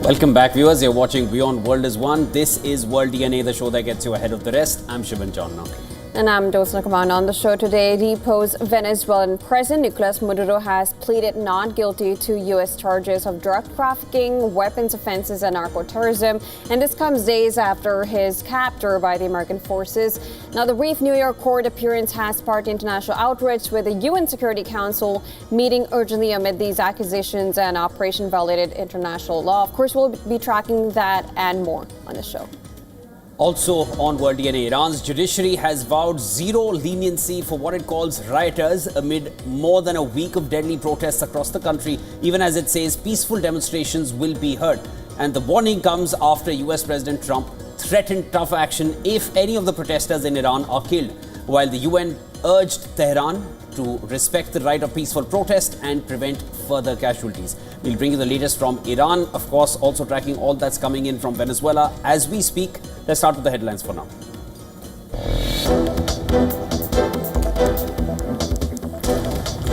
Welcome back, viewers. You're watching WION World is One. This is World DNA, the show that gets you ahead of the rest. I'm Shivan Chandna. And I'm Dosna Kaman. On the show today, deposed Venezuelan President Nicolas Maduro has pleaded not guilty to U.S. charges of drug trafficking, weapons offenses, and narco-terrorism. And this comes days after his capture by the American forces. Now, the brief New York court appearance has sparked international outrage, with the UN Security Council meeting urgently amid these accusations and operation violated international law. Of course, we'll be tracking that and more on the show. Also on World DNA, Iran's judiciary has vowed zero leniency for what it calls rioters amid more than a week of deadly protests across the country, even as it says peaceful demonstrations will be heard. And the warning comes after US President Trump threatened tough action if any of the protesters in Iran are killed, while the UN urged Tehran to respect the right of peaceful protest and prevent further casualties. We'll bring you the latest from Iran, of course, also tracking all that's coming in from Venezuela as we speak. Let's start with the headlines for now.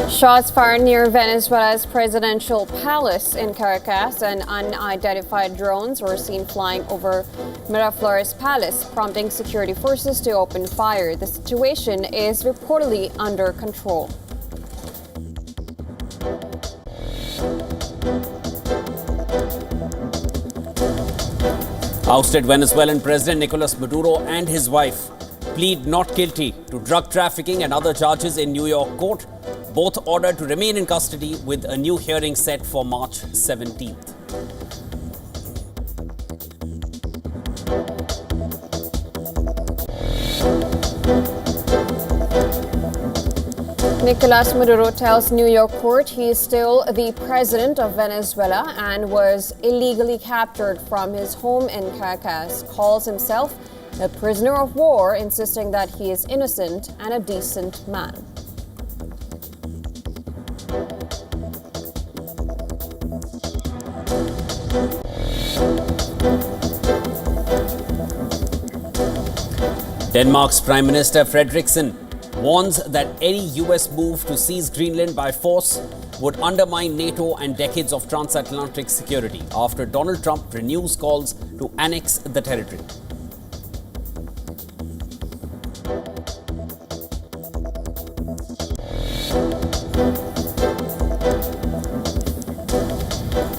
Shots fired near Venezuela's presidential palace in Caracas, and unidentified drones were seen flying over Miraflores Palace, prompting security forces to open fire. The situation is reportedly under control. Ousted Venezuelan President Nicolas Maduro and his wife plead not guilty to drug trafficking and other charges in New York court, both ordered to remain in custody with a new hearing set for March 17th. Nicolas Maduro tells New York court he is still the president of Venezuela and was illegally captured from his home in Caracas, calls himself a prisoner of war, insisting that he is innocent and a decent man. Denmark's Prime Minister Frederiksen warns that any US move to seize Greenland by force would undermine NATO and decades of transatlantic security after Donald Trump renews calls to annex the territory.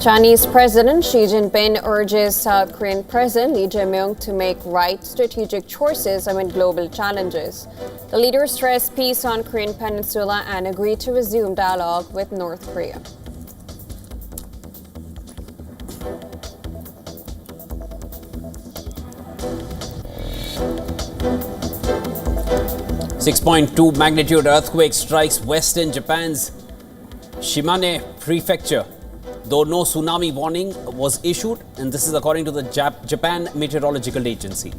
Chinese President Xi Jinping urges South Korean President Lee Jae-myung to make right strategic choices amid global challenges. The leader stressed peace on Korean Peninsula and agreed to resume dialogue with North Korea. .2 magnitude earthquake strikes western Japan's Shimane prefecture, though no tsunami warning was issued, and this is according to the Japan Meteorological Agency.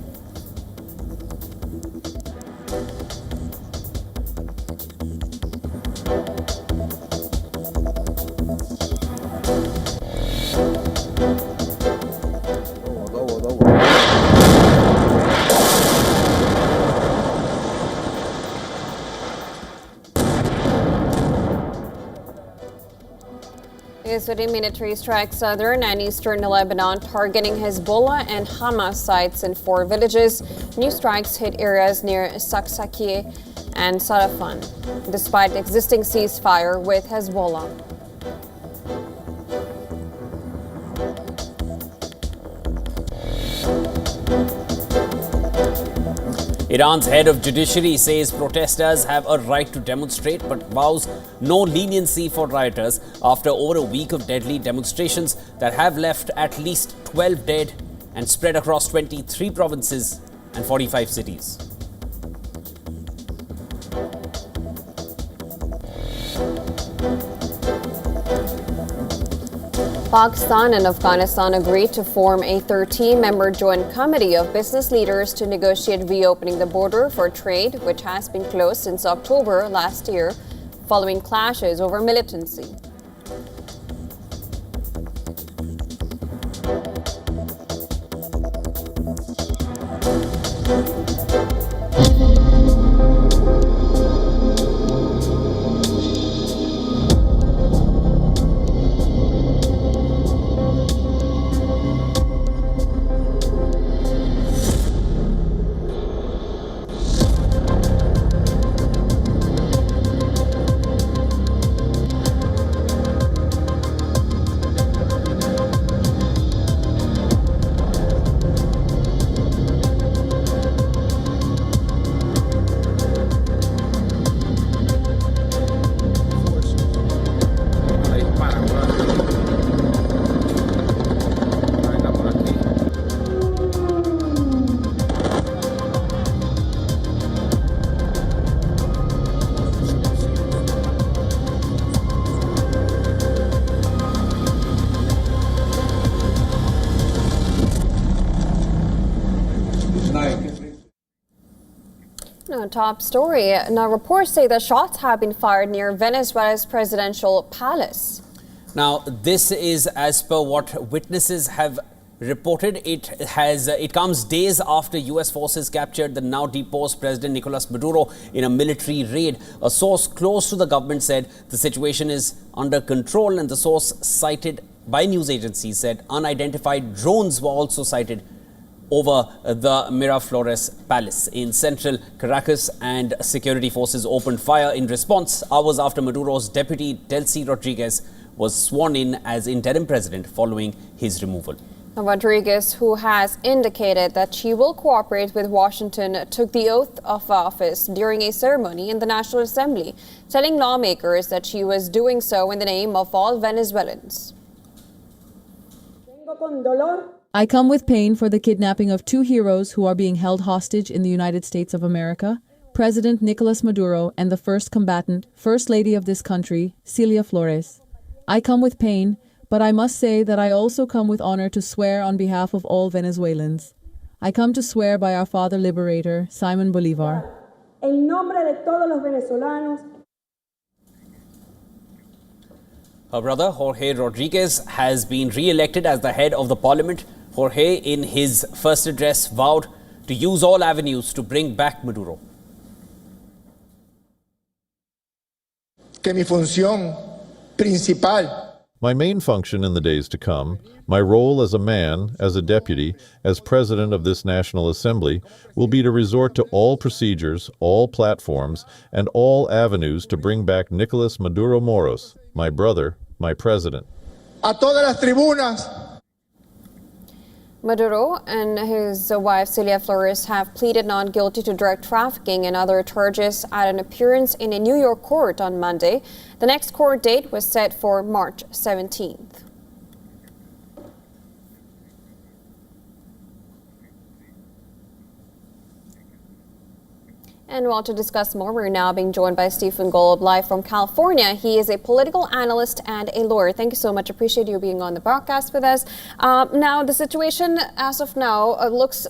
Israeli military strikes southern and eastern Lebanon, targeting Hezbollah and Hamas sites in 4 villages. New strikes hit areas near Saksaki and Sarafan, despite existing ceasefire with Hezbollah. Iran's head of judiciary says protesters have a right to demonstrate, but vows no leniency for rioters after over a week of deadly demonstrations that have left at least 12 dead and spread across 23 provinces and 45 cities. Pakistan and Afghanistan agreed to form a 13-member joint committee of business leaders to negotiate reopening the border for trade, which has been closed since October last year, following clashes over militancy. A top story. Now, reports say that shots have been fired near Venezuela's presidential palace. Now, this is as per what witnesses have reported. It comes days after U.S. forces captured the now deposed President Nicolas Maduro in a military raid. A source close to the government said the situation is under control, and the source cited by news agencies said unidentified drones were also sighted over the Miraflores Palace in central Caracas, and security forces opened fire in response hours after Maduro's deputy Delcy Rodriguez was sworn in as interim president following his removal. Rodriguez, who has indicated that she will cooperate with Washington, took the oath of office during a ceremony in the National Assembly, telling lawmakers that she was doing so in the name of all Venezuelans. I come with pain for the kidnapping of two heroes who are being held hostage in the United States of America, President Nicolas Maduro and the first combatant, First Lady of this country, Celia Flores. I come with pain, but I must say that I also come with honor to swear on behalf of all Venezuelans. I come to swear by our father liberator, Simon Bolivar. En nombre de todos los venezolanos. Her brother, Jorge Rodriguez, has been re-elected as the head of the parliament. Jorge, in his first address, vowed to use all avenues to bring back Maduro. Que mi función principal. My main function in the days to come, my role as a man, as a deputy, as president of this National Assembly, will be to resort to all procedures, all platforms, and all avenues to bring back Nicolas Maduro Moros, my brother, my president. A todas las tribunas. Maduro and his wife Celia Flores have pleaded not guilty to drug trafficking and other charges at an appearance in a New York court on Monday. The next court date was set for March 17th. And well, to discuss more, we're now being joined by Stephen Golub live from California. He is a political analyst and a lawyer. Thank you so much. Appreciate you being on the broadcast with us. Now, the situation as of now looks,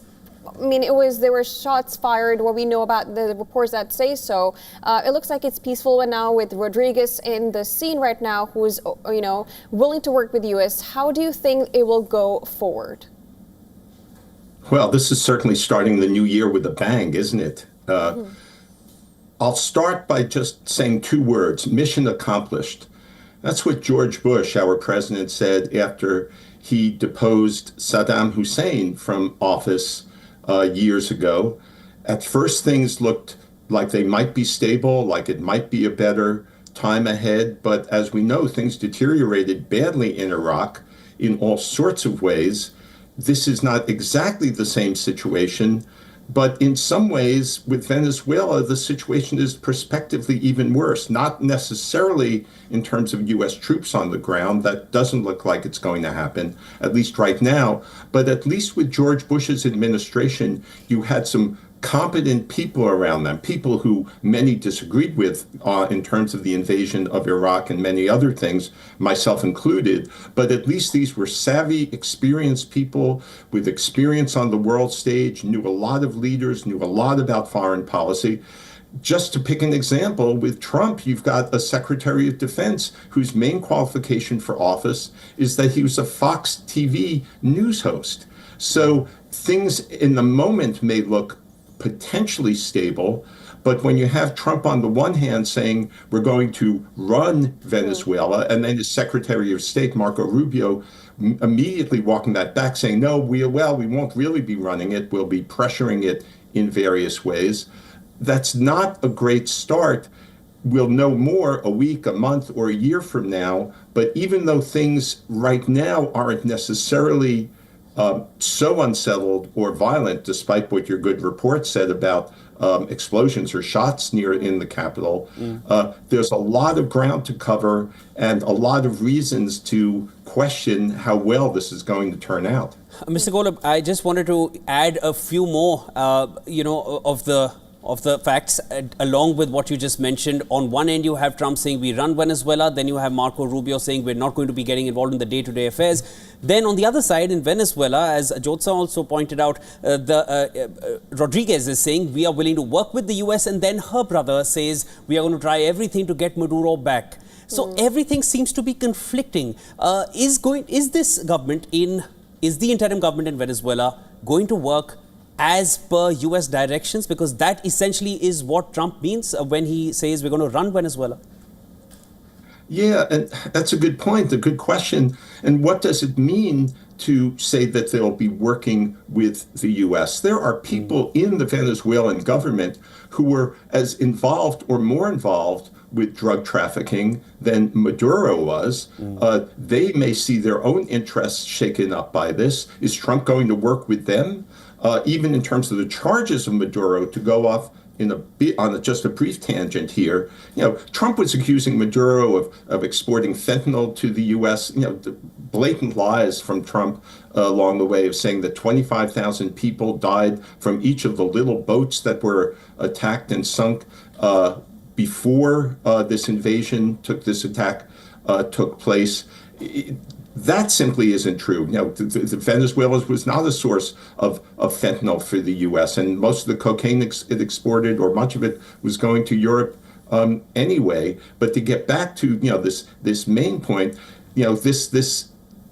there were shots fired. What we know about the reports that say so, it looks like it's peaceful now with Rodriguez in the scene right now, who's, willing to work with the U.S. How do you think it will go forward? Well, this is certainly starting the new year with a bang, isn't it? I'll start by just saying two words: mission accomplished. That's what George Bush, our president, said after he deposed Saddam Hussein from office years ago. At first, things looked like they might be stable, like it might be a better time ahead. But as we know, things deteriorated badly in Iraq in all sorts of ways. This is not exactly the same situation, but in some ways, with Venezuela, the situation is prospectively even worse, not necessarily in terms of U.S. troops on the ground. That doesn't look like it's going to happen, at least right now. But at least with George Bush's administration, you had some competent people around them, people who many disagreed with in terms of the invasion of Iraq and many other things, myself included. But at least these were savvy, experienced people with experience on the world stage, knew a lot of leaders, knew a lot about foreign policy. Just to pick an example, with Trump, you've got a Secretary of Defense whose main qualification for office is that he was a Fox TV news host. So things in the moment may look potentially stable, but when you have Trump on the one hand saying we're going to run Venezuela, and then his Secretary of State, Marco Rubio, immediately walking that back, saying, no, we won't really be running it, we'll be pressuring it in various ways. That's not a great start. We'll know more a week, a month, or a year from now, but even though things right now aren't necessarily so unsettled or violent, despite what your good report said about explosions or shots in the capital, there's a lot of ground to cover and a lot of reasons to question how well this is going to turn out. Mr. Golub, I just wanted to add a few more, of the of the facts, along with what you just mentioned. On one end, you have Trump saying we run Venezuela. Then you have Marco Rubio saying we're not going to be getting involved in the day-to-day affairs. Then on the other side, in Venezuela, as Jotsa also pointed out, Rodriguez is saying we are willing to work with the US. And then her brother says we are going to try everything to get Maduro back. So everything seems to be conflicting. Is the interim government in Venezuela going to work as per US directions? Because that essentially is what Trump means when he says we're going to run Venezuela. Yeah, and that's a good point, a good question. And what does it mean to say that they'll be working with the US? There are people in the Venezuelan government who were as involved or more involved with drug trafficking than Maduro was. They may see their own interests shaken up by this. Is Trump going to work with them? Even in terms of the charges of Maduro, to go off on just a brief tangent here, Trump was accusing Maduro of exporting fentanyl to the U.S. The blatant lies from Trump along the way of saying that 25,000 people died from each of the little boats that were attacked and sunk before this attack took place. That simply isn't true. The Venezuela was not a source of fentanyl for the U.S., and most of the cocaine it exported, or much of it, was going to Europe anyway. But to get back to this main point, this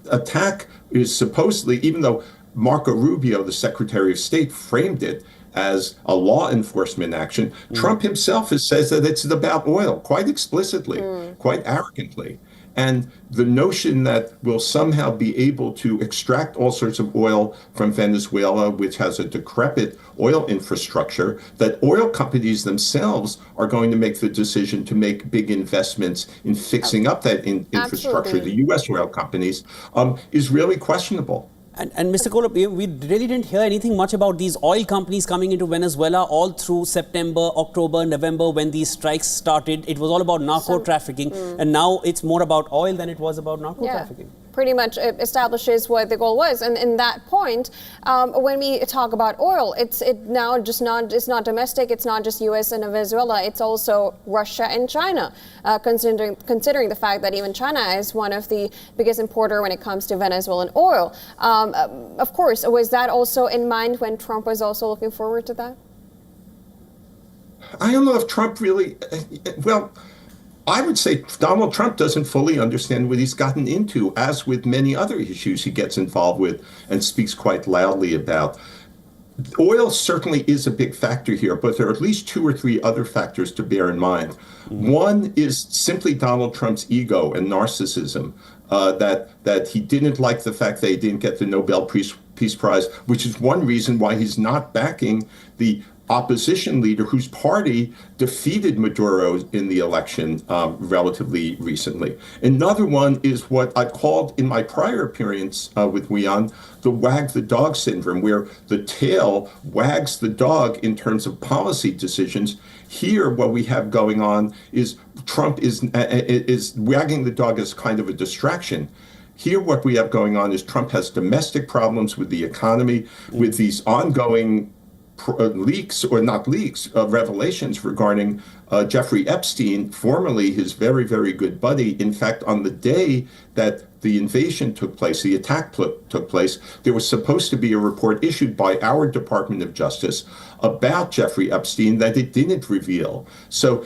attack is supposedly, even though Marco Rubio, the Secretary of State, framed it as a law enforcement action, Trump himself says that it's about oil, quite explicitly, quite arrogantly. And the notion that we'll somehow be able to extract all sorts of oil from Venezuela, which has a decrepit oil infrastructure, that oil companies themselves are going to make the decision to make big investments in fixing up that infrastructure, the U.S. oil companies, is really questionable. And Mr. Golub, we really didn't hear anything much about these oil companies coming into Venezuela all through September, October, November, when these strikes started. It was all about narco trafficking, and now it's more about oil than it was about narco trafficking. Pretty much establishes what the goal was, and in that point, when we talk about oil, it's not domestic. It's not just U.S. and Venezuela. It's also Russia and China, considering the fact that even China is one of the biggest importer when it comes to Venezuelan oil. Of course, was that also in mind when Trump was also looking forward to that? I don't know if Trump really. I would say Donald Trump doesn't fully understand what he's gotten into, as with many other issues he gets involved with and speaks quite loudly about. Oil certainly is a big factor here, but there are at least two or three other factors to bear in mind. One is simply Donald Trump's ego and narcissism, that he didn't like the fact that he didn't get the Nobel Peace Prize, which is one reason why he's not backing the opposition leader whose party defeated Maduro in the election relatively recently. Another one is what I called in my prior appearance with WION the wag the dog syndrome, where the tail wags the dog in terms of policy decisions. Here, what we have going on is Trump is wagging the dog as kind of a distraction. Here, what we have going on is Trump has domestic problems with the economy, with these ongoing revelations regarding Jeffrey Epstein, formerly his very, very good buddy. In fact, on the day that the invasion took place, the attack took place, there was supposed to be a report issued by our Department of Justice about Jeffrey Epstein that it didn't reveal. So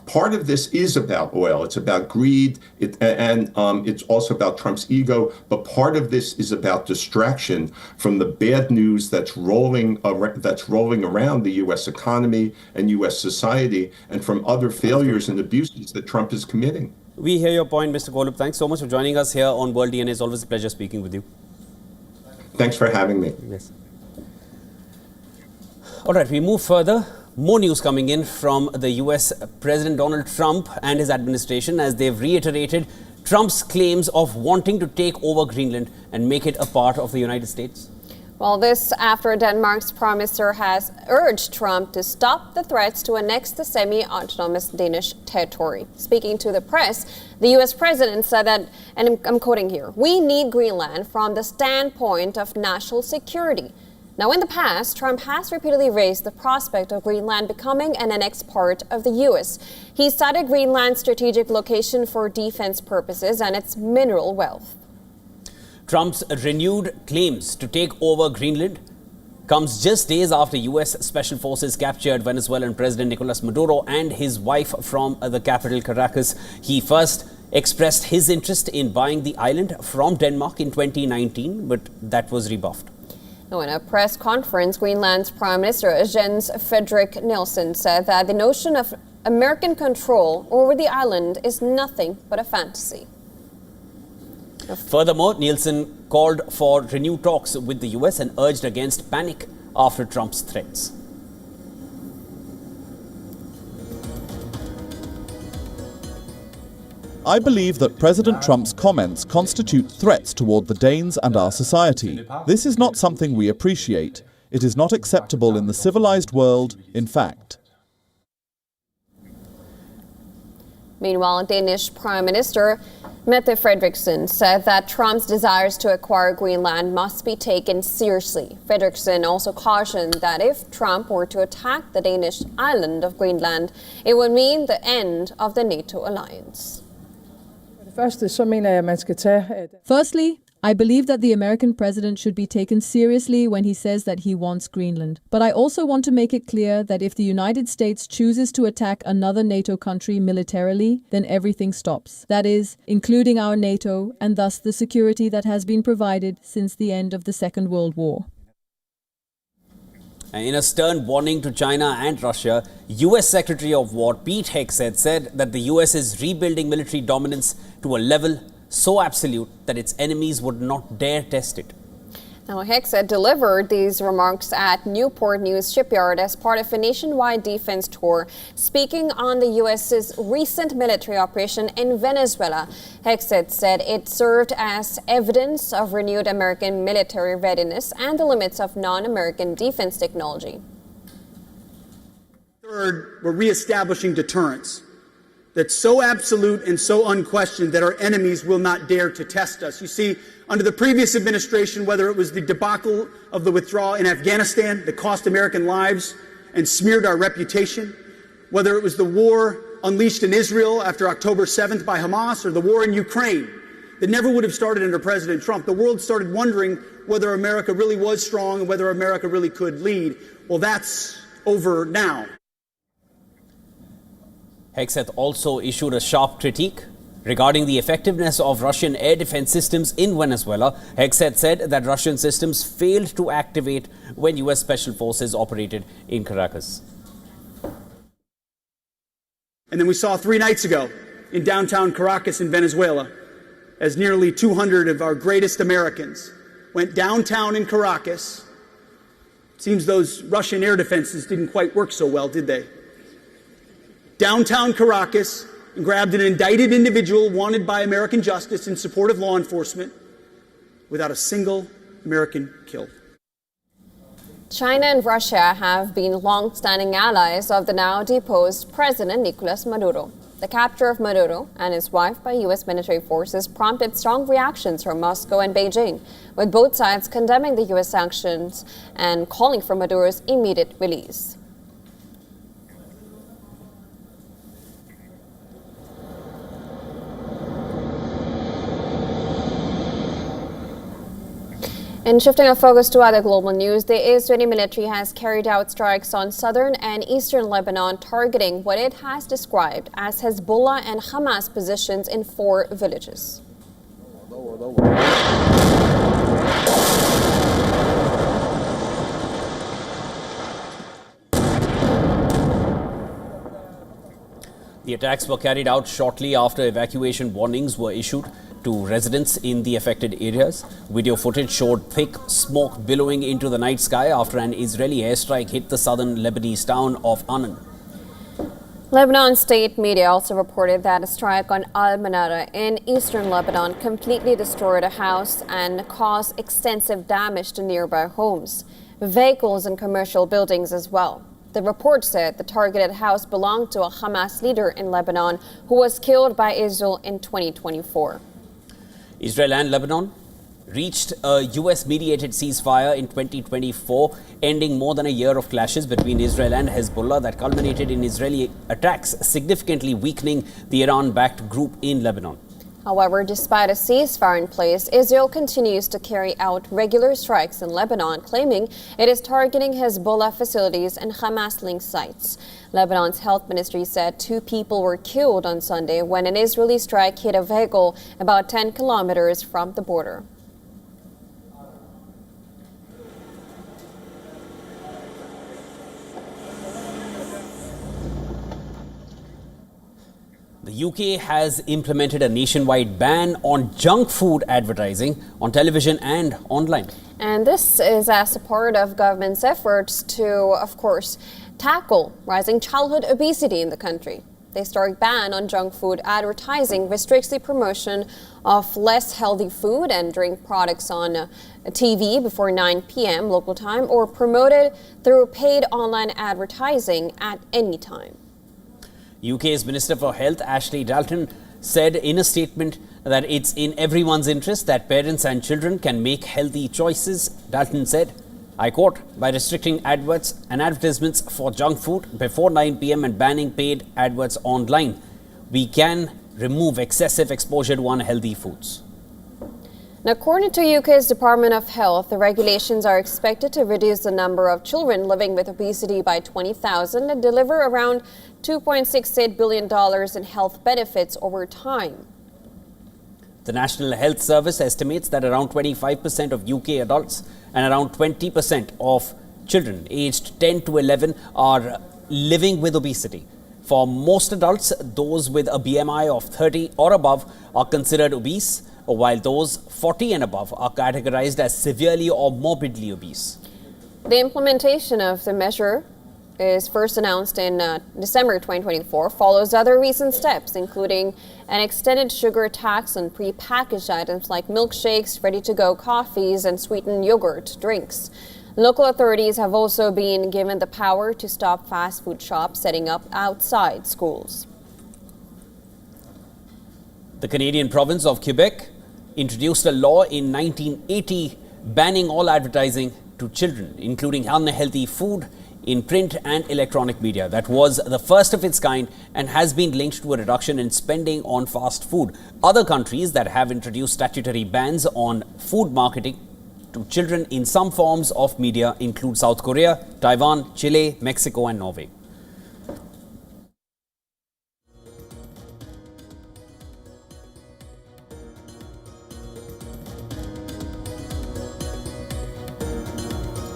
part of this is about oil. It's about greed, and it's also about Trump's ego. But part of this is about distraction from the bad news that's rolling around the U.S. economy and U.S. society, and from other failures and abuses that Trump is committing. We hear your point, Mr. Golub. Thanks so much for joining us here on World DNA. It's always a pleasure speaking with you. Thanks for having me. Yes. All right, we move further. More news coming in from the US President Donald Trump and his administration, as they've reiterated Trump's claims of wanting to take over Greenland and make it a part of the United States. Well, this after Denmark's prime minister has urged Trump to stop the threats to annex the semi-autonomous Danish territory. Speaking to the press, the U.S. president said that, and I'm quoting here, "We need Greenland from the standpoint of national security. Now, in the past, Trump has repeatedly raised the prospect of Greenland becoming an annexed part of the U.S. He cited Greenland's strategic location for defense purposes and its mineral wealth. Trump's renewed claims to take over Greenland comes just days after U.S. Special Forces captured Venezuelan President Nicolas Maduro and his wife from the capital, Caracas. He first expressed his interest in buying the island from Denmark in 2019, but that was rebuffed. Now, in a press conference, Greenland's Prime Minister Jens Frederik Nielsen said that the notion of American control over the island is nothing but a fantasy. Furthermore, Nielsen called for renewed talks with the U.S. and urged against panic after Trump's threats. I believe that President Trump's comments constitute threats toward the Danes and our society. This is not something we appreciate. It is not acceptable in the civilized world, in fact. Meanwhile, Danish Prime Minister Mette Frederiksen said that Trump's desires to acquire Greenland must be taken seriously. Frederiksen also cautioned that if Trump were to attack the Danish island of Greenland, it would mean the end of the NATO alliance. Firstly, I believe that the American president should be taken seriously when he says that he wants Greenland. But I also want to make it clear that if the United States chooses to attack another NATO country militarily, then everything stops. That is, including our NATO and thus the security that has been provided since the end of the Second World War. In a stern warning to China and Russia, U.S. Secretary of War Pete Hegseth said that the U.S. is rebuilding military dominance to a level so absolute that its enemies would not dare test it. Now, Hegseth delivered these remarks at Newport News Shipyard as part of a nationwide defense tour, speaking on the U.S.'s recent military operation in Venezuela. Hegseth said it served as evidence of renewed American military readiness and the limits of non-American defense technology. Third, we're reestablishing deterrence that's so absolute and so unquestioned that our enemies will not dare to test us. You see, under the previous administration, whether it was the debacle of the withdrawal in Afghanistan that cost American lives and smeared our reputation, whether it was the war unleashed in Israel after October 7th by Hamas, or the war in Ukraine that never would have started under President Trump, the world started wondering whether America really was strong and whether America really could lead. Well, that's over now. Hegseth also issued a sharp critique regarding the effectiveness of Russian air defense systems in Venezuela. Hegseth said that Russian systems failed to activate when U.S. Special Forces operated in Caracas. And then we saw 3 nights ago in downtown Caracas in Venezuela, as nearly 200 of our greatest Americans went downtown in Caracas. It seems those Russian air defenses didn't quite work so well, did they? Downtown Caracas, and grabbed an indicted individual wanted by American justice in support of law enforcement without a single American killed. China and Russia have been long-standing allies of the now deposed President Nicolas Maduro. The capture of Maduro and his wife by U.S. military forces prompted strong reactions from Moscow and Beijing, with both sides condemning the U.S. sanctions and calling for Maduro's immediate release. And shifting our focus to other global news, the Israeli military has carried out strikes on southern and eastern Lebanon, targeting what it has described as Hezbollah and Hamas positions in 4 villages. The attacks were carried out shortly after evacuation warnings were issued to residents in the affected areas. Video footage showed thick smoke billowing into the night sky after an Israeli airstrike hit the southern Lebanese town of Anan. Lebanon state media also reported that a strike on Al-Manara in eastern Lebanon completely destroyed a house and caused extensive damage to nearby homes, vehicles and commercial buildings as well. The report said the targeted house belonged to a Hamas leader in Lebanon who was killed by Israel in 2024. Israel and Lebanon reached a US-mediated ceasefire in 2024, ending more than a year of clashes between Israel and Hezbollah that culminated in Israeli attacks, significantly weakening the Iran-backed group in Lebanon. However, despite a ceasefire in place, Israel continues to carry out regular strikes in Lebanon, claiming it is targeting Hezbollah facilities and Hamas-linked sites. Lebanon's health ministry said 2 people were killed on Sunday when an Israeli strike hit a vehicle about 10 kilometers from the border. The UK has implemented a nationwide ban on junk food advertising on television and online. And this is as a part of government's efforts to, of course, tackle rising childhood obesity in the country. The historic ban on junk food advertising restricts the promotion of less healthy food and drink products on TV before 9 p.m. local time or promoted through paid online advertising at any time. UK's Minister for Health, Ashley Dalton, said in a statement that it's in everyone's interest that parents and children can make healthy choices. Dalton said, I quote, by restricting adverts and advertisements for junk food before 9 p.m. and banning paid adverts online, we can remove excessive exposure to unhealthy foods. Now, according to UK's Department of Health, the regulations are expected to reduce the number of children living with obesity by 20,000 and deliver around $2.68 billion in health benefits over time. The National Health Service estimates that around 25% of UK adults and around 20% of children aged 10 to 11 are living with obesity. For most adults, those with a BMI of 30 or above are considered obese, while those 40 and above are categorized as severely or morbidly obese. The implementation of the measure is first announced in December 2024, follows other recent steps, including an extended sugar tax on pre-packaged items like milkshakes, ready-to-go coffees, and sweetened yogurt drinks. Local authorities have also been given the power to stop fast food shops setting up outside schools. The Canadian province of Quebec introduced a law in 1980 banning all advertising to children, including unhealthy food in print and electronic media. That was the first of its kind and has been linked to a reduction in spending on fast food. Other countries that have introduced statutory bans on food marketing to children in some forms of media include South Korea, Taiwan, Chile, Mexico, and Norway.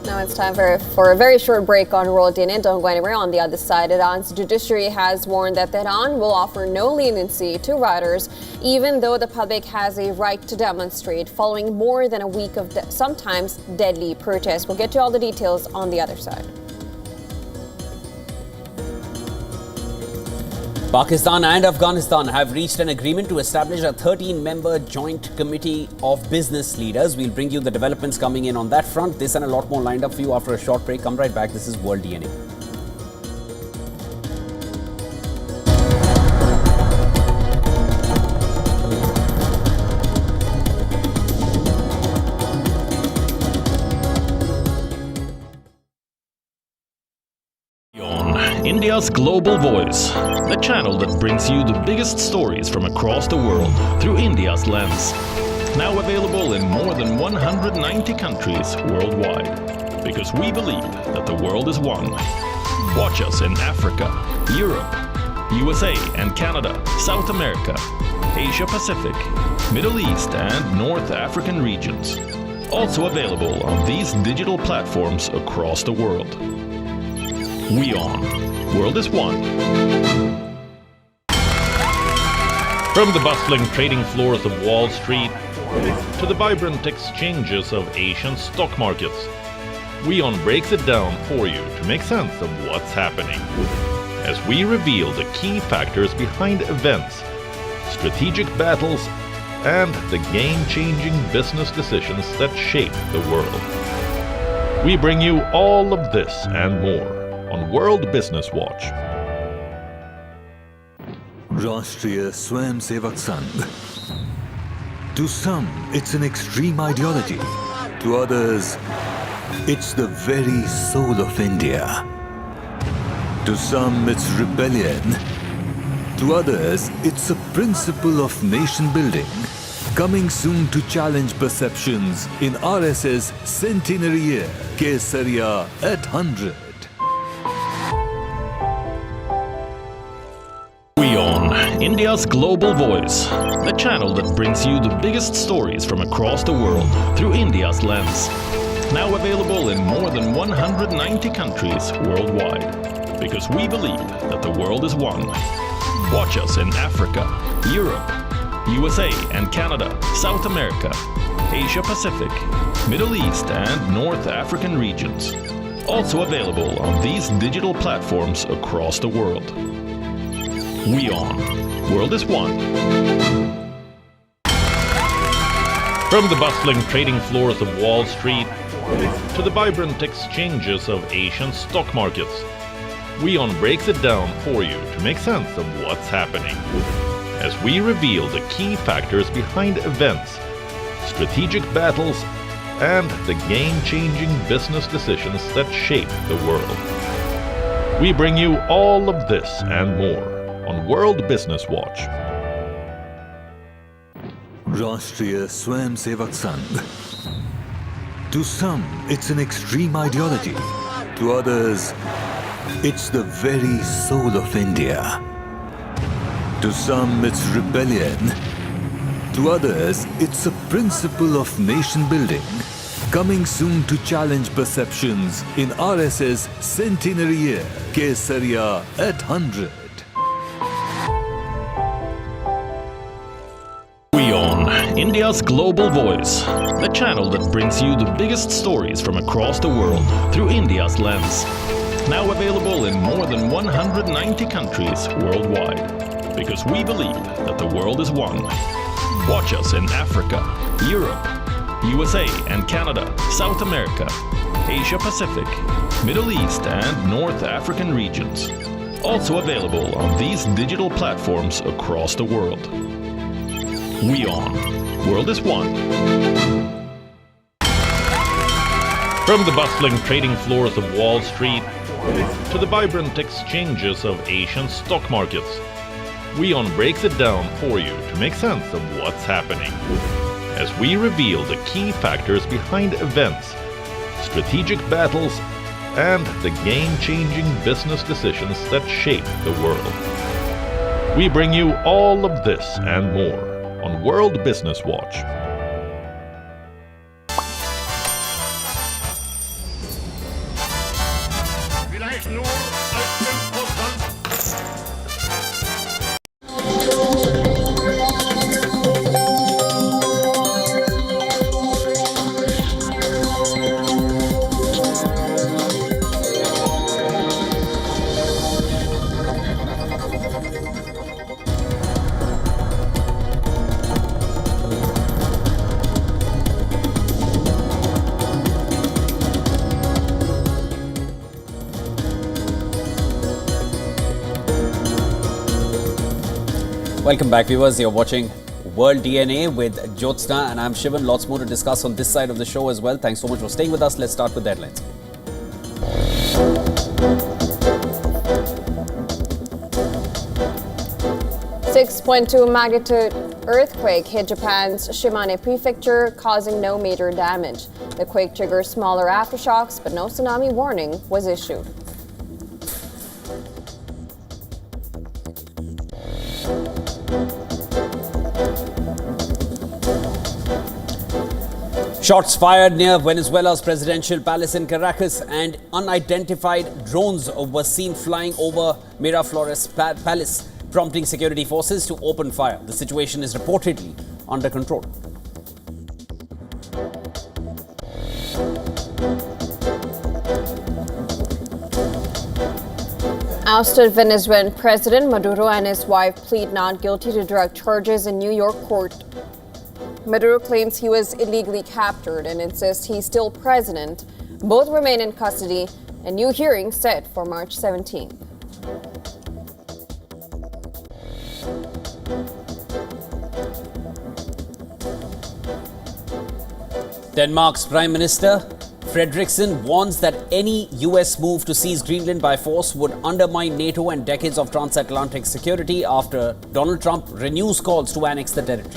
Now it's time for a very short break on World DNA. Don't go anywhere. On the other side, Iran's judiciary has warned that Tehran will offer no leniency to rioters, even though the public has a right to demonstrate following more than a week of sometimes deadly protests. We'll get to all the details on the other side. Pakistan and Afghanistan have reached an agreement to establish a 13-member joint committee of business leaders. We'll bring you the developments coming in on that front. This and a lot more lined up for you after a short break. Come right back. This is World DNA. India's Global Voice, the channel that brings you the biggest stories from across the world through India's lens. Now available in more than 190 countries worldwide. Because we believe that the world is one. Watch us in Africa, Europe, USA and Canada, South America, Asia Pacific, Middle East and North African regions. Also available on these digital platforms across the world. WION. World is one. From the bustling trading floors of Wall Street to the vibrant exchanges of Asian stock markets, WION breaks it down for you to make sense of what's happening. As we reveal the key factors behind events, strategic battles, and the game-changing business decisions that shape the world. We bring you all of this and more on World Business Watch. राष्ट्रीय Swayamsevak Sangh To some, it's an extreme ideology. To others, it's the very soul of India. To some, it's rebellion. To others, it's a principle of nation building, coming soon to challenge perceptions in RSS centenary year, Kesariya at 100. WION, India's global voice, the channel that brings you the biggest stories from across the world through India's lens. Now available in more than 190 countries worldwide. Because we believe that the world is one. Watch us in Africa, Europe, USA and Canada, South America, Asia Pacific, Middle East and North African regions. Also available on these digital platforms across the world. WION, World is One. From the bustling trading floors of Wall Street to the vibrant exchanges of Asian stock markets, WION breaks it down for you to make sense of what's happening. As we reveal the key factors behind events, strategic battles, and the game-changing business decisions that shape the world. We bring you all of this and more on World Business Watch. Rashtriya Swayamsevak Sangh. To some, it's an extreme ideology. To others, it's the very soul of India. To some, it's rebellion. To others, it's a principle of nation building, coming soon to challenge perceptions in RSS centenary year, Kesariya at 100. WION, India's global voice, the channel that brings you the biggest stories from across the world through India's lens. Now available in more than 190 countries worldwide. Because we believe that the world is one. Watch us in Africa, Europe, USA and Canada, South America, Asia Pacific, Middle East and North African regions. Also available on these digital platforms across the world. WION, World is One. From the bustling trading floors of Wall Street to the vibrant exchanges of Asian stock markets, WION breaks it down for you to make sense of what's happening. As we reveal the key factors behind events, strategic battles, and the game-changing business decisions that shape the world. We bring you all of this and more on World Business Watch. Welcome back, viewers. You're watching World DNA with Jyotsna and I'm Shivan. Lots more to discuss on this side of the show as well. Thanks so much for staying with us. Let's start with the headlines. .2 magnitude earthquake hit Japan's Shimane prefecture, causing no major damage. The quake triggered smaller aftershocks, but no tsunami warning was issued. Shots fired near Venezuela's presidential palace in Caracas and unidentified drones were seen flying over Miraflores Palace, prompting security forces to open fire. The situation is reportedly under control. Ousted Venezuelan President Maduro and his wife plead not guilty to drug charges in New York court. Maduro claims he was illegally captured and insists he's still president. Both remain in custody. A new hearing set for March 17th. Denmark's Prime Minister Frederiksen warns that any US move to seize Greenland by force would undermine NATO and decades of transatlantic security after Donald Trump renews calls to annex the territory.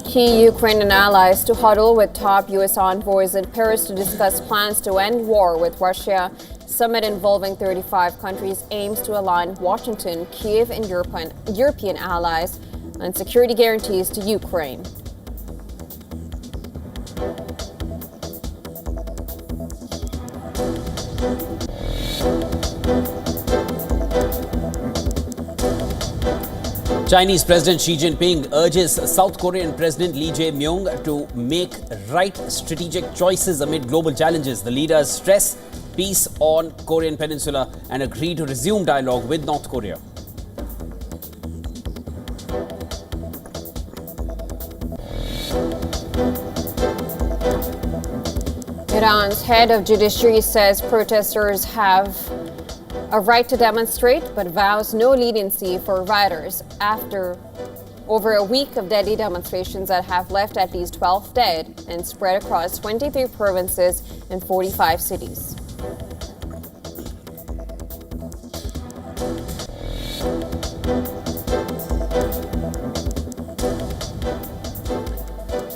Key Ukrainian allies to huddle with top U.S. envoys in Paris to discuss plans to end war with Russia. Summit involving 35 countries aims to align Washington, Kyiv, and European allies on security guarantees to Ukraine. Chinese President Xi Jinping urges South Korean President Lee Jae-myung to make right strategic choices amid global challenges. The leaders stress peace on Korean Peninsula and agree to resume dialogue with North Korea. Iran's head of judiciary says protesters have a right to demonstrate, but vows no leniency for rioters after over a week of deadly demonstrations that have left at least 12 dead and spread across 23 provinces and 45 cities.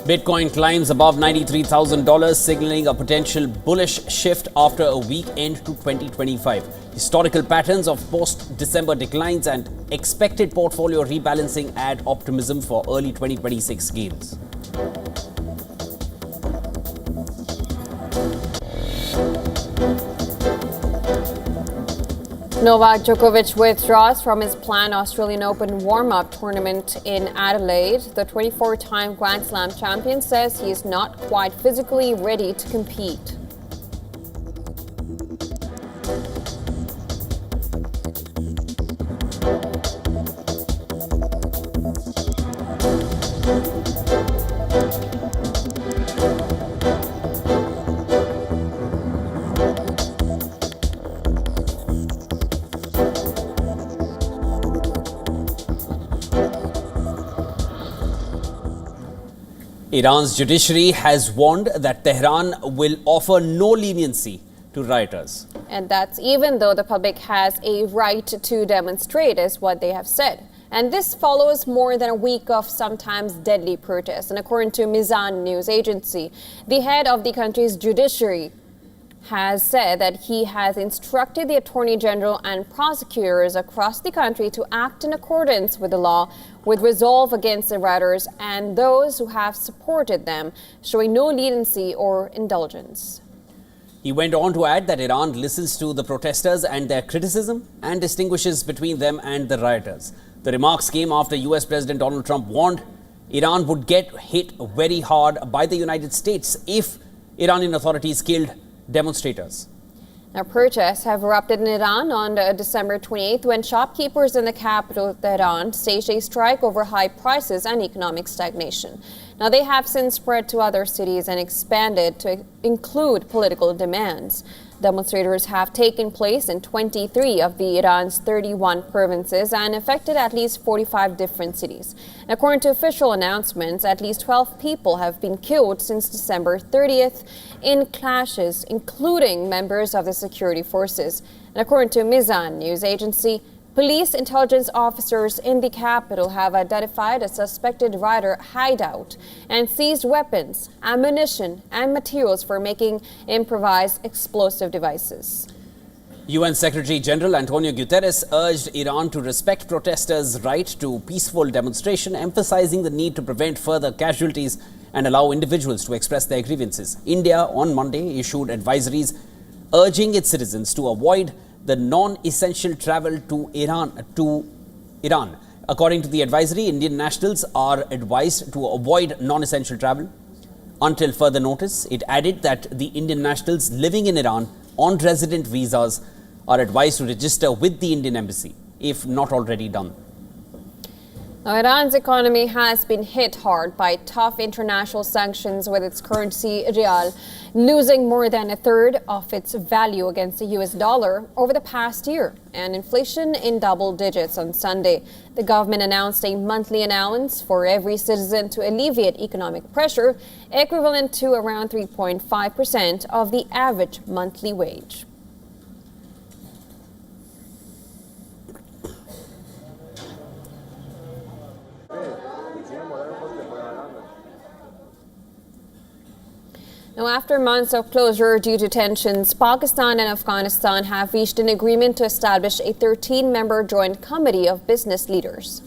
Bitcoin climbs above $93,000, signaling a potential bullish shift after a weak end to 2025. Historical patterns of post-December declines and expected portfolio rebalancing add optimism for early 2026 gains. Novak Djokovic withdraws from his planned Australian Open warm-up tournament in Adelaide. The 24-time Grand Slam champion says he is not quite physically ready to compete. Iran's judiciary has warned that Tehran will offer no leniency to rioters. And that's even though the public has a right to demonstrate, is what they have said. And this follows more than a week of sometimes deadly protests. And according to Mizan news agency, the head of the country's judiciary has said that he has instructed the Attorney General and prosecutors across the country to act in accordance with the law with resolve against the rioters and those who have supported them, showing no leniency or indulgence. He went on to add that Iran listens to the protesters and their criticism and distinguishes between them and the rioters. The remarks came after US President Donald Trump warned Iran would get hit very hard by the United States if Iranian authorities killed demonstrators. Now, protests have erupted in Iran on December 28th when shopkeepers in the capital, Tehran, staged a strike over high prices and economic stagnation. Now, they have since spread to other cities and expanded to include political demands. Demonstrators have taken place in 23 of Iran's 31 provinces and affected at least 45 different cities. And according to official announcements, at least 12 people have been killed since December 30th in clashes, including members of the security forces. And according to Mizan news agency, police intelligence officers in the capital have identified a suspected rioter hideout and seized weapons, ammunition, and materials for making improvised explosive devices. UN Secretary General Antonio Guterres urged Iran to respect protesters' right to peaceful demonstration, emphasizing the need to prevent further casualties and allow individuals to express their grievances. India on Monday issued advisories urging its citizens to avoid the non-essential travel to Iran. According to the advisory, Indian nationals are advised to avoid non-essential travel until further notice. It added that the Indian nationals living in Iran on resident visas are advised to register with the Indian embassy, if not already done. Now, Iran's economy has been hit hard by tough international sanctions, with its currency, rial, losing more than a third of its value against the US dollar over the past year, and inflation in double digits on Sunday. The government announced a monthly allowance for every citizen to alleviate economic pressure, equivalent to around 3.5% of the average monthly wage. Now, after months of closure due to tensions, Pakistan and Afghanistan have reached an agreement to establish a 13-member joint committee of business leaders.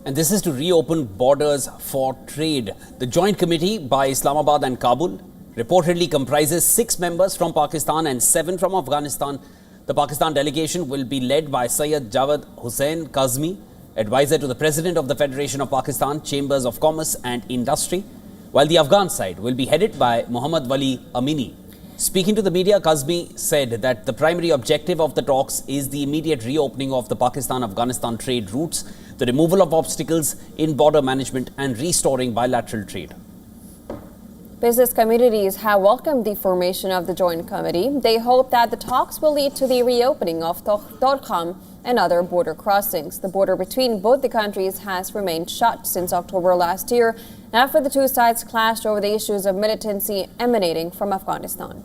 And this is to reopen borders for trade. The joint committee by Islamabad and Kabul reportedly comprises 6 members from Pakistan and 7 from Afghanistan. The Pakistan delegation will be led by Syed Jawad Hussain Kazmi, advisor to the President of the Federation of Pakistan Chambers of Commerce and Industry, while the Afghan side will be headed by Muhammad Wali Amini. Speaking to the media, Kazmi said that the primary objective of the talks is the immediate reopening of the Pakistan-Afghanistan trade routes, the removal of obstacles in border management and restoring bilateral trade. Business communities have welcomed the formation of the joint committee. They hope that the talks will lead to the reopening of Torkham and other border crossings. The border between both the countries has remained shut since October last year, after the two sides clashed over the issues of militancy emanating from Afghanistan.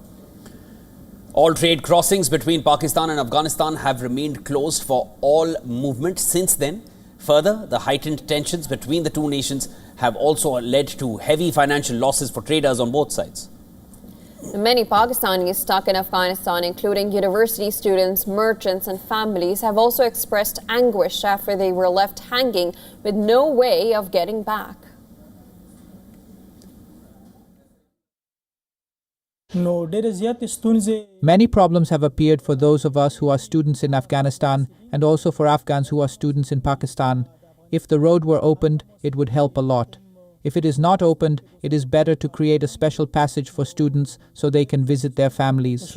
All trade crossings between Pakistan and Afghanistan have remained closed for all movement since then. Further, the heightened tensions between the two nations have also led to heavy financial losses for traders on both sides. Many Pakistanis stuck in Afghanistan, including university students, merchants and families, have also expressed anguish after they were left hanging with no way of getting back. Many problems have appeared for those of us who are students in Afghanistan and also for Afghans who are students in Pakistan. If the road were opened, it would help a lot. If it is not opened, it is better to create a special passage for students so they can visit their families.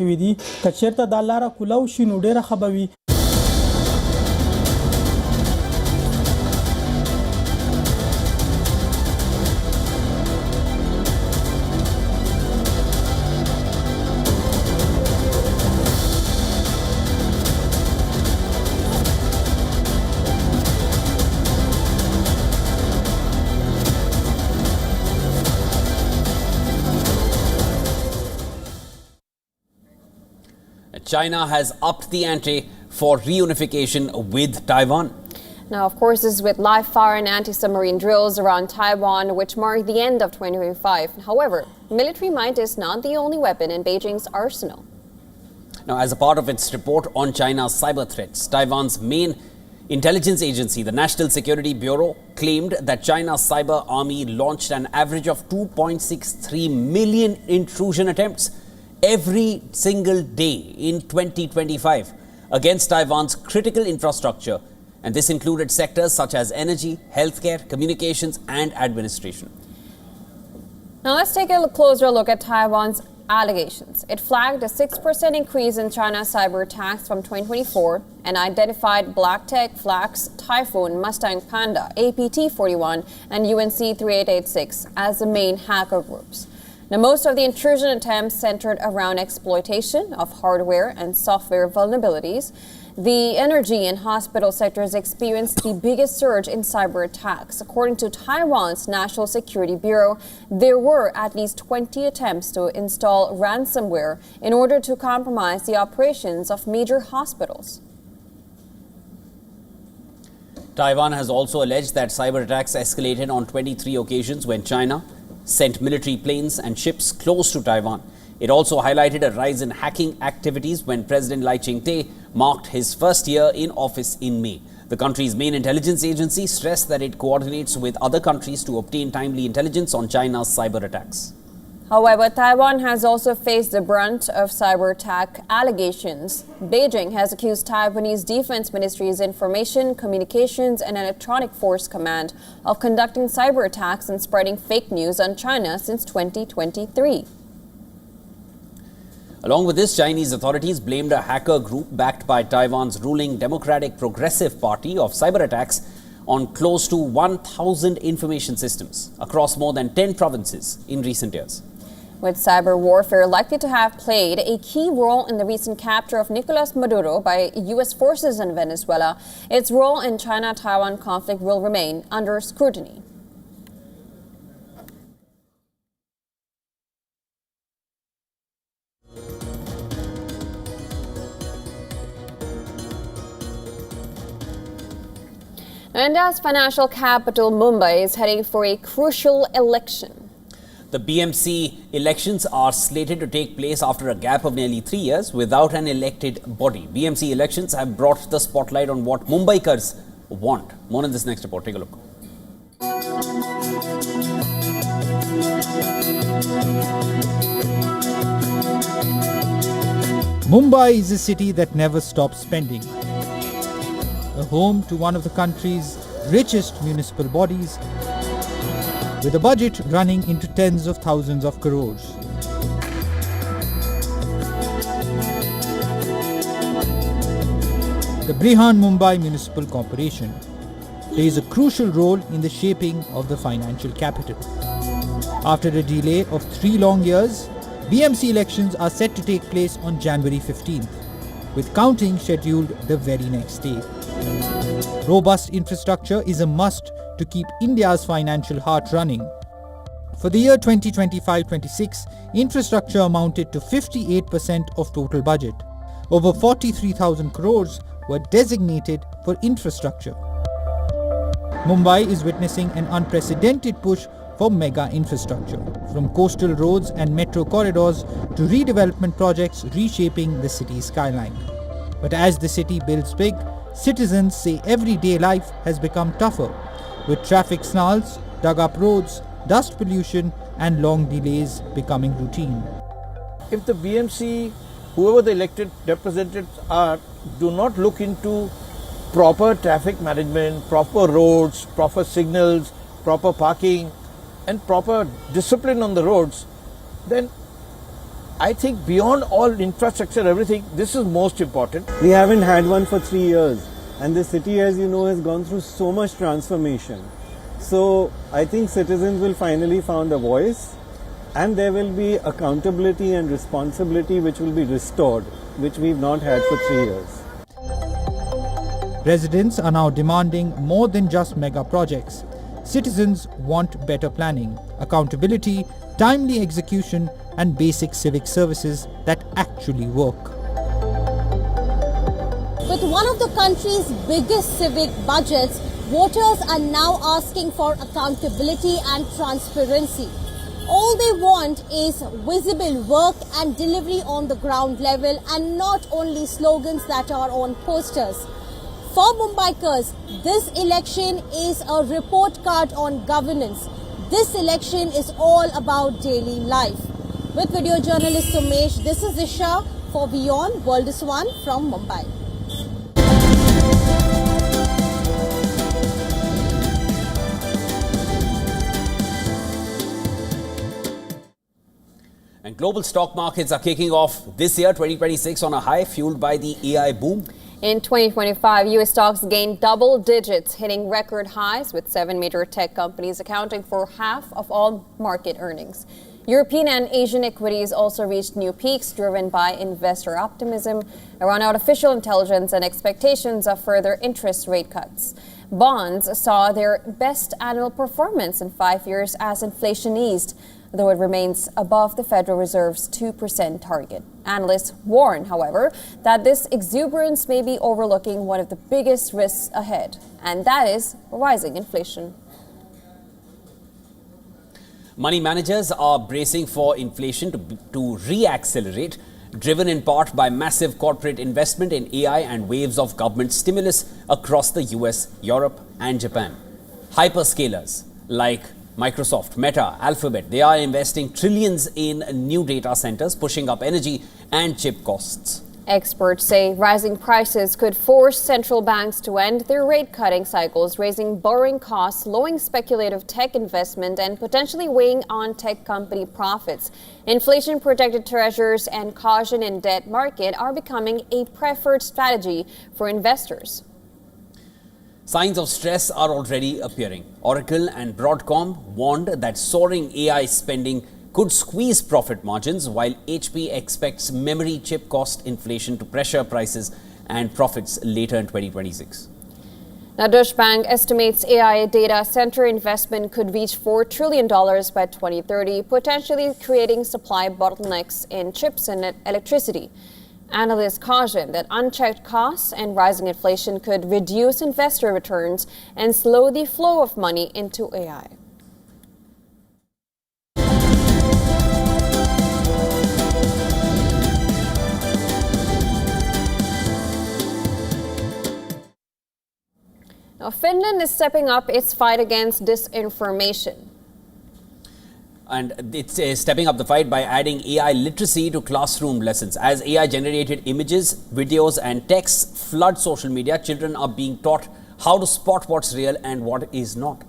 China has upped the ante for reunification with Taiwan. Now, of course, this is with live fire and anti-submarine drills around Taiwan, which mark the end of 2025. However, military might is not the only weapon in Beijing's arsenal. Now, as a part of its report on China's cyber threats, Taiwan's main intelligence agency, the National Security Bureau, claimed that China's cyber army launched an average of 2.63 million intrusion attempts every single day in 2025 against Taiwan's critical infrastructure, and this included sectors such as energy, healthcare, communications and administration. Now let's take a closer look at Taiwan's allegations. It flagged a 6% increase in China's cyber attacks from 2024 and identified Black Tech, Flax, Typhoon, Mustang Panda, APT-41 and UNC 3886 as the main hacker groups. Now, most of the intrusion attempts centered around exploitation of hardware and software vulnerabilities. The energy and hospital sectors experienced the biggest surge in cyber attacks. According to Taiwan's National Security Bureau, there were at least 20 attempts to install ransomware in order to compromise the operations of major hospitals. Taiwan has also alleged that cyber attacks escalated on 23 occasions when China sent military planes and ships close to Taiwan. It also highlighted a rise in hacking activities when President Lai Ching-te marked his first year in office in May. The country's main intelligence agency stressed that it coordinates with other countries to obtain timely intelligence on China's cyber attacks. However, Taiwan has also faced the brunt of cyber attack allegations. Beijing has accused Taiwanese Defense Ministry's Information, Communications and Electronic Force Command of conducting cyber attacks and spreading fake news on China since 2023. Along with this, Chinese authorities blamed a hacker group backed by Taiwan's ruling Democratic Progressive Party of cyber attacks on close to 1,000 information systems across more than 10 provinces in recent years. With cyber warfare likely to have played a key role in the recent capture of Nicolas Maduro by U.S. forces in Venezuela, its role in China-Taiwan conflict will remain under scrutiny. India's financial capital, Mumbai, is heading for a crucial election. The BMC elections are slated to take place after a gap of nearly 3 years without an elected body. BMC elections have brought the spotlight on what Mumbaikars want. More in this next report. Take a look. Mumbai is a city that never stops spending. A home to one of the country's richest municipal bodies, with a budget running into tens of thousands of crores. The Brihan Mumbai Municipal Corporation plays a crucial role in the shaping of the financial capital. After a delay of 3 long years, BMC elections are set to take place on January 15th, with counting scheduled the very next day. Robust infrastructure is a must to keep India's financial heart running. For the year 2025-26, infrastructure amounted to 58% of total budget. Over 43,000 crores were designated for infrastructure. Mumbai is witnessing an unprecedented push for mega infrastructure, from coastal roads and metro corridors to redevelopment projects reshaping the city's skyline. But as the city builds big, citizens say everyday life has become tougher, with traffic snarls, dug-up roads, dust pollution and long delays becoming routine. If the BMC, whoever the elected representatives are, do not look into proper traffic management, proper roads, proper signals, proper parking and proper discipline on the roads, then I think beyond all infrastructure, everything, this is most important. We haven't had one for 3 years. And the city, as you know, has gone through so much transformation. So I think citizens will finally find a voice, and there will be accountability and responsibility which will be restored, which we've not had for 3 years. Residents are now demanding more than just mega projects. Citizens want better planning, accountability, timely execution, and basic civic services that actually work. With one of the country's biggest civic budgets, voters are now asking for accountability and transparency. All they want is visible work and delivery on the ground level, and not only slogans that are on posters. For Mumbaikars, this election is a report card on governance. This election is all about daily life. With video journalist Sumesh, this is Isha for WION World is One from Mumbai. And global stock markets are kicking off this year, 2026, on a high, fueled by the AI boom. In 2025, U.S. stocks gained double digits, hitting record highs, with 7 major tech companies accounting for half of all market earnings. European and Asian equities also reached new peaks, driven by investor optimism around artificial intelligence and expectations of further interest rate cuts. Bonds saw their best annual performance in 5 years as inflation eased, though it remains above the Federal Reserve's 2% target. Analysts warn, however, that this exuberance may be overlooking one of the biggest risks ahead, and that is rising inflation. Money managers are bracing for inflation to re-accelerate, driven in part by massive corporate investment in AI and waves of government stimulus across the US, Europe, and Japan. Hyperscalers like Microsoft, Meta, Alphabet, they are investing trillions in new data centers, pushing up energy and chip costs. Experts say rising prices could force central banks to end their rate-cutting cycles, raising borrowing costs, slowing speculative tech investment, and potentially weighing on tech company profits. Inflation-protected treasuries and caution in debt market are becoming a preferred strategy for investors. Signs of stress are already appearing. Oracle and Broadcom warned that soaring AI spending could squeeze profit margins, while HP expects memory chip cost inflation to pressure prices and profits later in 2026. Now, Deutsche Bank estimates AI data center investment could reach $4 trillion by 2030, potentially creating supply bottlenecks in chips and electricity. Analysts caution that unchecked costs and rising inflation could reduce investor returns and slow the flow of money into AI. Now, Finland is stepping up its fight against disinformation. And it's stepping up the fight by adding AI literacy to classroom lessons. As AI-generated images, videos and texts flood social media, children are being taught how to spot what's real and what is not.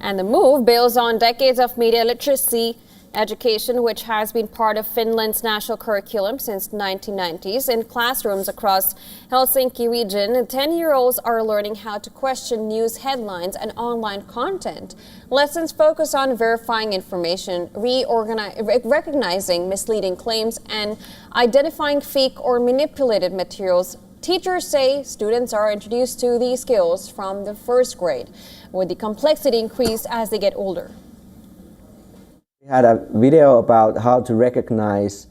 And the move builds on decades of media literacy education, which has been part of Finland's national curriculum since the 1990s. In classrooms across Helsinki region, 10-year-olds are learning how to question news headlines and online content. Lessons focus on verifying information, recognizing misleading claims, and identifying fake or manipulated materials. Teachers say students are introduced to these skills from the first grade, with the complexity increased as they get older. We had a video about how to recognize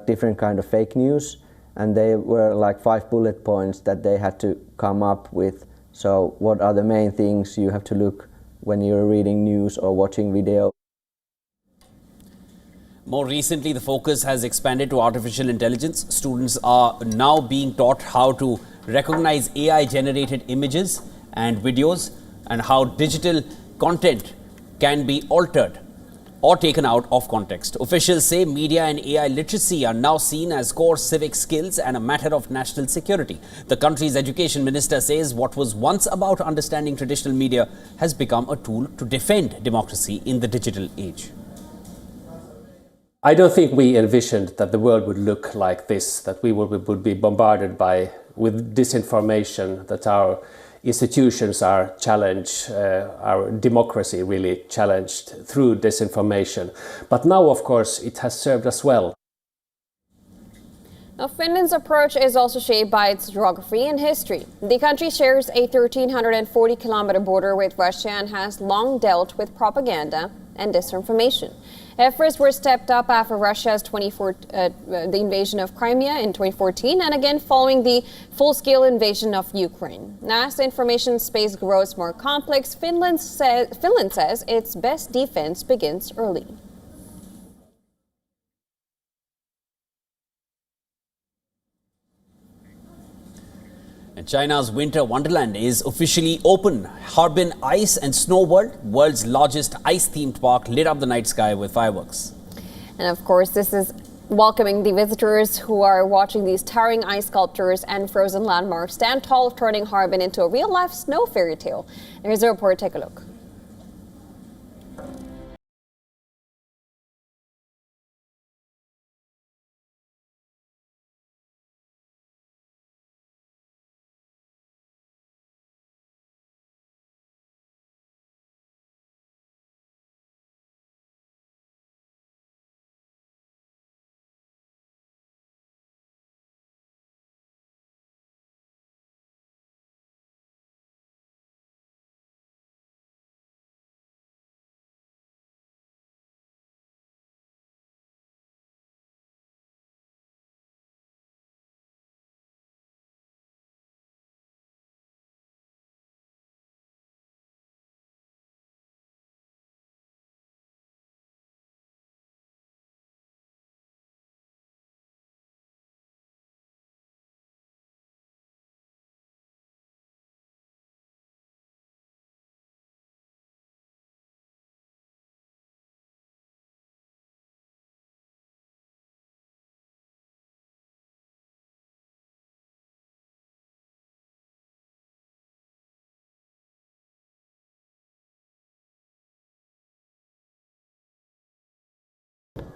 different kind of fake news, and they were like 5 bullet points that they had to come up with. So what are the main things you have to look when you're reading news or watching video? More recently, the focus has expanded to artificial intelligence. Students are now being taught how to recognize AI-generated images and videos and how digital content can be altered or taken out of context. Officials say media and AI literacy are now seen as core civic skills and a matter of national security. The country's education minister says what was once about understanding traditional media has become a tool to defend democracy in the digital age. I don't think we envisioned that the world would look like this, that we would be bombarded with disinformation, that our institutions are challenged, our democracy really challenged through disinformation. But now, of course, it has served us well. Now, Finland's approach is also shaped by its geography and history. The country shares a 1,340-kilometer border with Russia and has long dealt with propaganda and disinformation. Efforts were stepped up after Russia's the invasion of Crimea in 2014 and again following the full-scale invasion of Ukraine. Now, as the information space grows more complex, Finland says its best defense begins early. And China's winter wonderland is officially open. Harbin Ice and Snow World, world's largest ice-themed park, lit up the night sky with fireworks. And of course, this is welcoming the visitors who are watching these towering ice sculptures and frozen landmarks stand tall, turning Harbin into a real-life snow fairy tale. Here's a report. Take a look.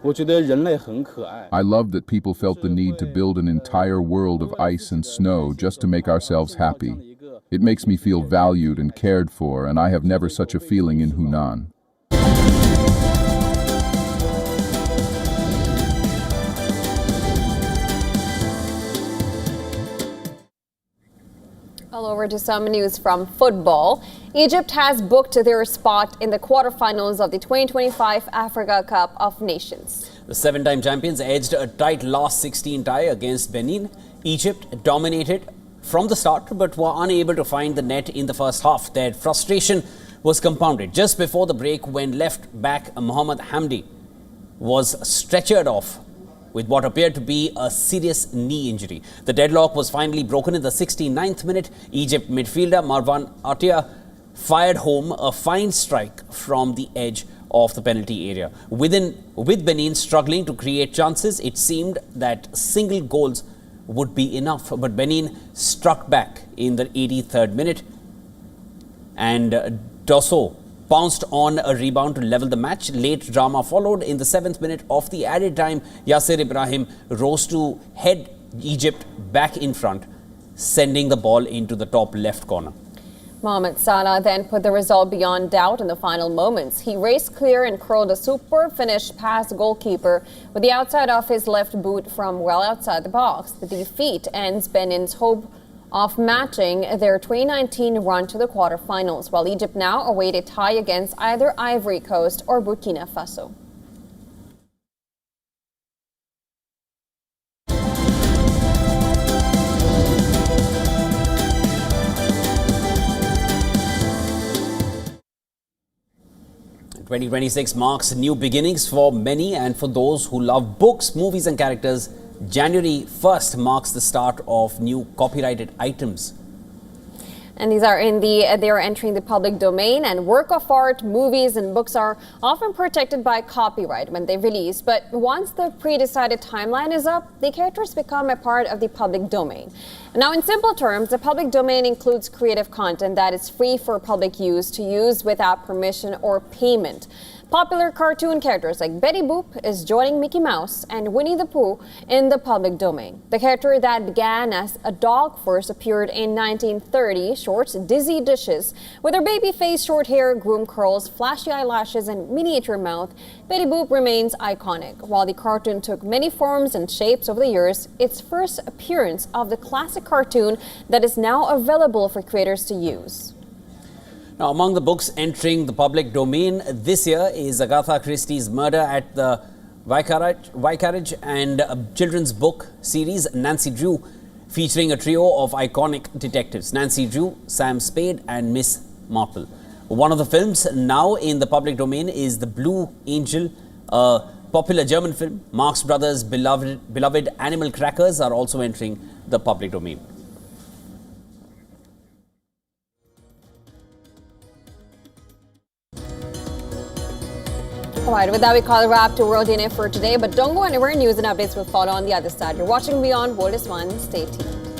I love that people felt the need to build an entire world of ice and snow just to make ourselves happy. It makes me feel valued and cared for, and I have never such a feeling in Hunan. All over to some news from football. Egypt has booked their spot in the quarterfinals of the 2025 Africa Cup of Nations. The seven-time champions edged a tight last 16 tie against Benin. Egypt dominated from the start but were unable to find the net in the first half. Their frustration was compounded just before the break when left back Mohamed Hamdi was stretchered off with what appeared to be a serious knee injury. The deadlock was finally broken in the 69th minute. Egypt midfielder Marwan Atia fired home a fine strike from the edge of the penalty area. With Benin struggling to create chances, it seemed that single goals would be enough. But Benin struck back in the 83rd minute and Dosso bounced on a rebound to level the match. Late drama followed. In the 7th minute of the added time, Yasser Ibrahim rose to head Egypt back in front, sending the ball into the top left corner. Mohamed Salah then put the result beyond doubt in the final moments. He raced clear and curled a superb finish past the goalkeeper with the outside of his left boot from well outside the box. The defeat ends Benin's hope of matching their 2019 run to the quarterfinals, while Egypt now await a tie against either Ivory Coast or Burkina Faso. '26 2026 marks new beginnings for many, and for those who love books, movies and characters, January 1st marks the start of new copyrighted items. And these are they are entering the public domain, and work of art, movies and books are often protected by copyright when they release. But once the pre-decided timeline is up, the characters become a part of the public domain. Now, in simple terms, the public domain includes creative content that is free for public use to use without permission or payment. Popular cartoon characters like Betty Boop is joining Mickey Mouse and Winnie the Pooh in the public domain. The character that began as a dog first appeared in 1930 shorts Dizzy Dishes. With her baby-faced short hair, groomed curls, flashy eyelashes, and miniature mouth, Betty Boop remains iconic. While the cartoon took many forms and shapes over the years, its first appearance of the classic cartoon that is now available for creators to use. Now, among the books entering the public domain this year is Agatha Christie's Murder at the Vicarage and a children's book series Nancy Drew, featuring a trio of iconic detectives, Nancy Drew, Sam Spade and Miss Marple. One of the films now in the public domain is The Blue Angel, a popular German film. Marx Brothers' beloved animal crackers are also entering the public domain. All right, with that, we call a wrap to World DNA for today. But don't go anywhere. News and updates will follow on the other side. You're watching WION World is One. Stay tuned.